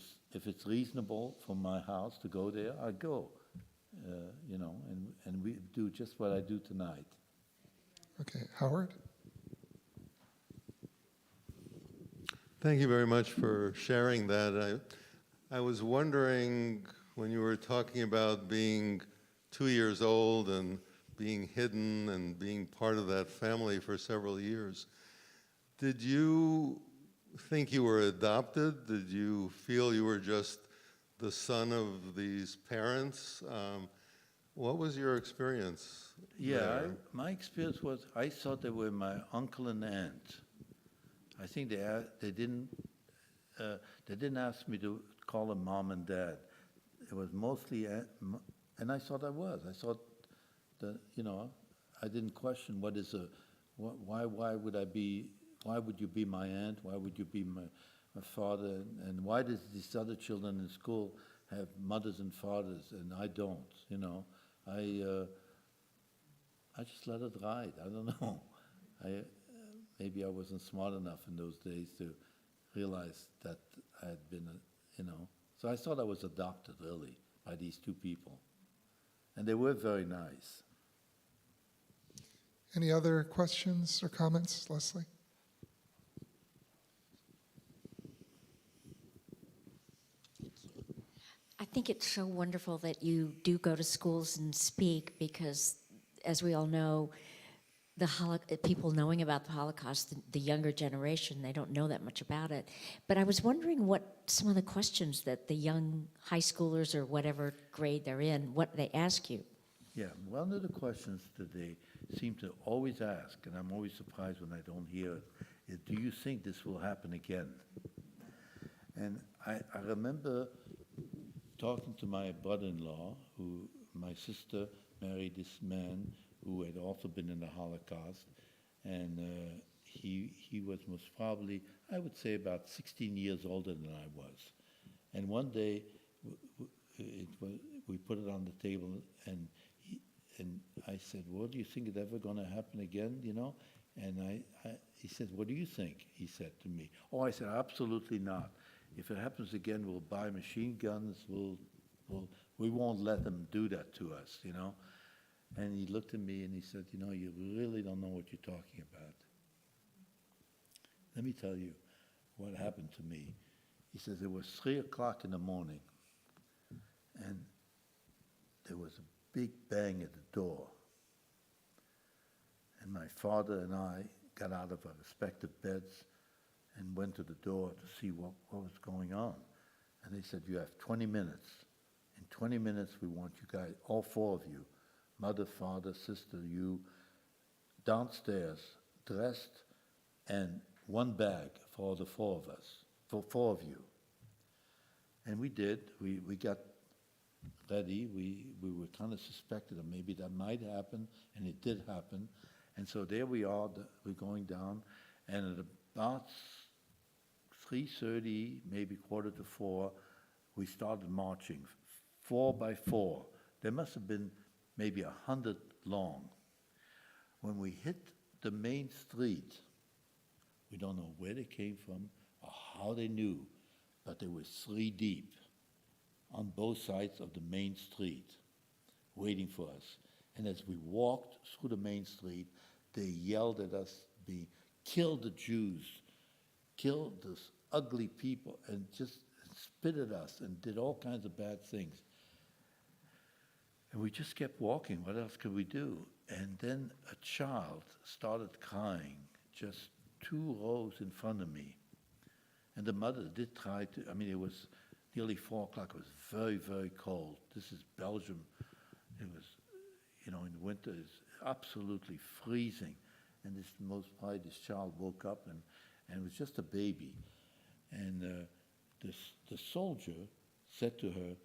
it's reasonable from my house to go there, I go. And we do just what I do tonight. Okay, Howard? Thank you very much for sharing that. I was wondering, when you were talking about being 2 years old and being hidden and being part of that family for several years, did you think you were adopted? Did you feel you were just the son of these parents? What was your experience? Yeah, my experience was I thought they were my uncle and aunt. I think they didn't ask me to call them mom and dad. It was mostly, and I thought I was. I thought that I didn't question why would you be my aunt? Why would you be my father? And why does these other children in school have mothers and fathers and I don't? I just let it ride. I don't know. Maybe I wasn't smart enough in those days to realize that I had been, So I thought I was adopted, really, by these two people. And they were very nice. Any other questions or comments, Leslie? I think it's so wonderful that you do go to schools and speak because, as we all know, people knowing about the Holocaust, the younger generation, they don't know that much about it. But I was wondering what some of the questions that the young high schoolers or whatever grade they're in, what they ask you. Yeah, one of the questions that they seem to always ask, and I'm always surprised when I don't hear it, is, do you think this will happen again? And I remember talking to my brother-in-law, who my sister married this man who had also been in the Holocaust, and he was most probably, I would say, about 16 years older than I was. And one day, we put it on the table, and I said, "Well, do you think it's ever going to happen again, you know?" And he said, "What do you think?" he said to me. Oh, I said, "Absolutely not. If it happens again, we'll buy machine guns, we won't let them do that to us, you know?" And he looked at me and he said, "You know, you really don't know what you're talking about. Let me tell you what happened to me." He says, it was 3 o'clock in the morning, and there was a big bang at the door. And my father and I got out of our respective beds and went to the door to see what was going on. And they said, "You have 20 minutes. In 20 minutes, we want you guys, all 4 of you, mother, father, sister, you, downstairs, dressed, and 1 bag for the 4 of us, for 4 of you." And we did. We got ready. We were kind of suspected that maybe that might happen, and it did happen. And so there we are, we're going down, and at about 3:30, maybe 3:45, we started marching, 4 by 4. There must have been maybe 100 long. When we hit the main street, we don't know where they came from or how they knew, but there was 3 deep on both sides of the main street waiting for us. And as we walked through the main street, they yelled at us, "Kill the Jews, kill those ugly people," and just spit at us and did all kinds of bad things. And we just kept walking. What else could we do? And then a child started crying just 2 rows in front of me. And the mother did try to, it was nearly 4 o'clock. It was very, very cold. This is Belgium. It was, in winter, it's absolutely freezing. And this child woke up, and it was just a baby. And the soldier said to her,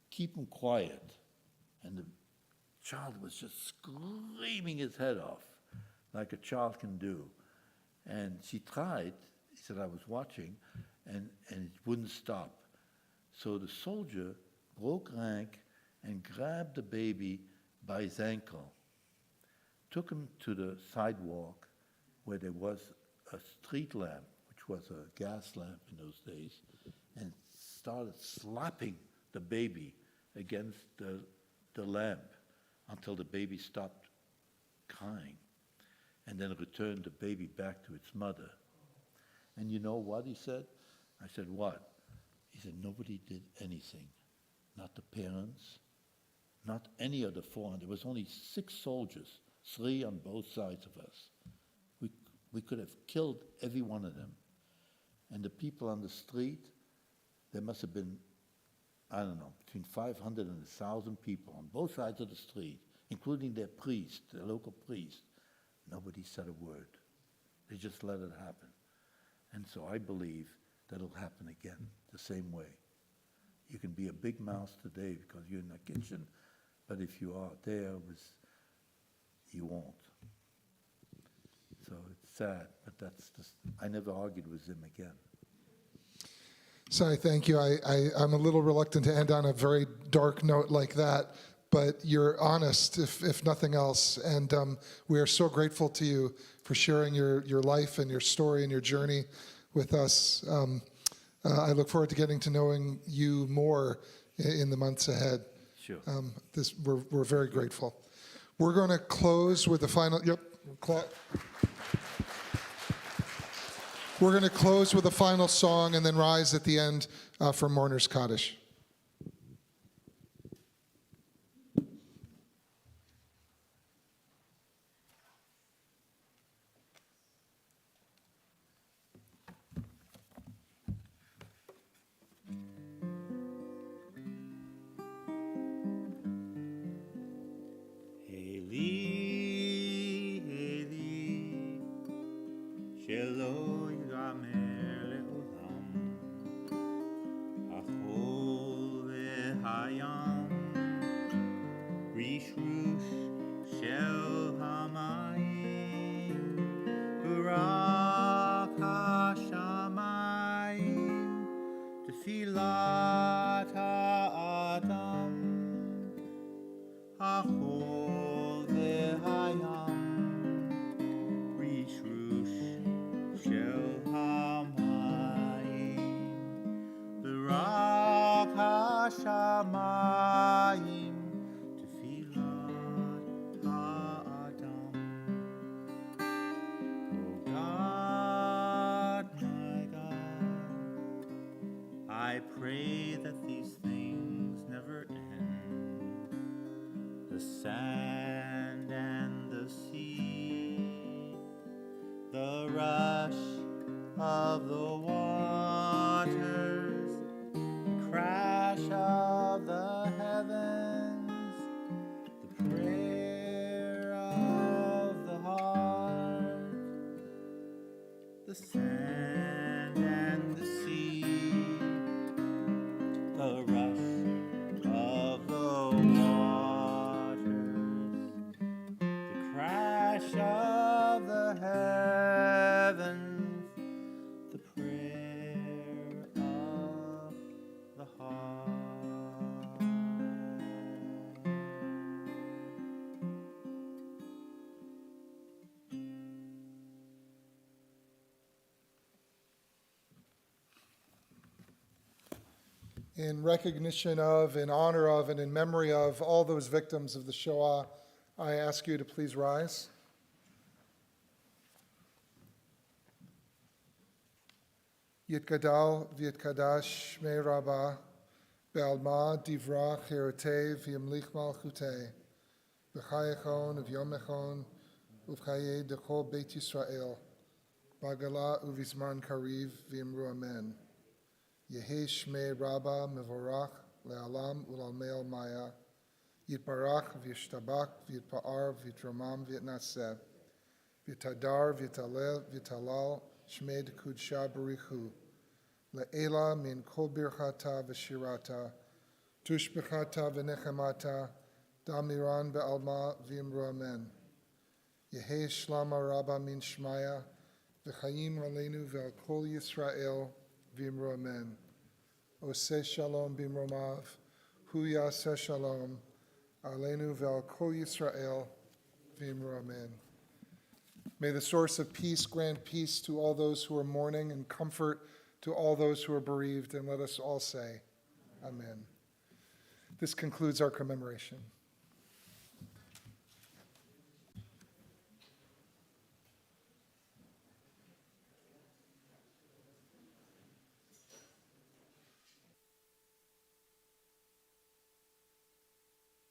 "Keep him quiet." And the child was just screaming his head off, like a child can do. And she tried, he said, "I was watching," and it wouldn't stop. So the soldier broke rank and grabbed the baby by his ankle, took him to the sidewalk where there was a street lamp, which was a gas lamp in those days, and started slapping the baby against the lamp until the baby stopped crying, and then returned the baby back to its mother. And you know what he said? I said, "What?" He said, "Nobody did anything. Not the parents, not any of the 400. There was only 6 soldiers, 3 on both sides of us. We could have killed every one of them. And the people on the street, there must have been, I don't know, between 500 and 1,000 people on both sides of the street, including their priest, their local priest. Nobody said a word. They just let it happen. And so I believe that it'll happen again the same way. You can be a big mouse today because you're in the kitchen, but if you are there, you won't. So it's sad, but that's just, I never argued with him again. Sorry, thank you. I'm a little reluctant to end on a very dark note like that, but you're honest, if nothing else. And we are so grateful to you for sharing your life and your story and your journey with us. I look forward to getting to knowing you more in the months ahead. Sure. We're very grateful. We're going to close with the final. Yep. We're going to close with a final song and then rise at the end for Mourner's Kaddish. Tfilat ha'adam ha'chol ve'hayam rishrush shel hamayim v'rak ha'shamayim Tfilat ha'adam. Oh God, my God, I pray that these things never end. The sand and the sea, the rush of the waters, the crash of the heavens, the prayer of the heart, the sand and the sea, the rush of the waters, the crash of the heavens, the prayer of the heart. In recognition of, in honor of, and in memory of all those victims of the Shoah, I ask you to please rise. Yitgadal v'yitkadash shmei Rabbah be'alma divra chirotei v'yamlich malchutei v'chayechon v'yomechon uv'chayei dechol Beit Yisrael b'agala uv'izman kariv v'yimru amen. Yehi shmei Rabbah mevorach le'alam u'lalmei maya yitbarach v'yishtabach v'yitpa'ar v'yitromam v'yitnaseh v'yitadar v'yitalel v'yitalal shmei d'kudsha barichu le'ela min kol birchata v'shirata tushbechata v'nechemata damiran be'alma v'yimru amen. Yehi shlama Rabbah min shmaya v'chayim aleinu ve'al kol Yisrael v'yimru amen. Oseh shalom b'imromav hu yaseh shalom aleinu ve'al kol Yisrael v'yimru amen. May the source of peace grant peace to all those who are mourning and comfort to all those who are bereaved, and let us all say, Amen. This concludes our commemoration.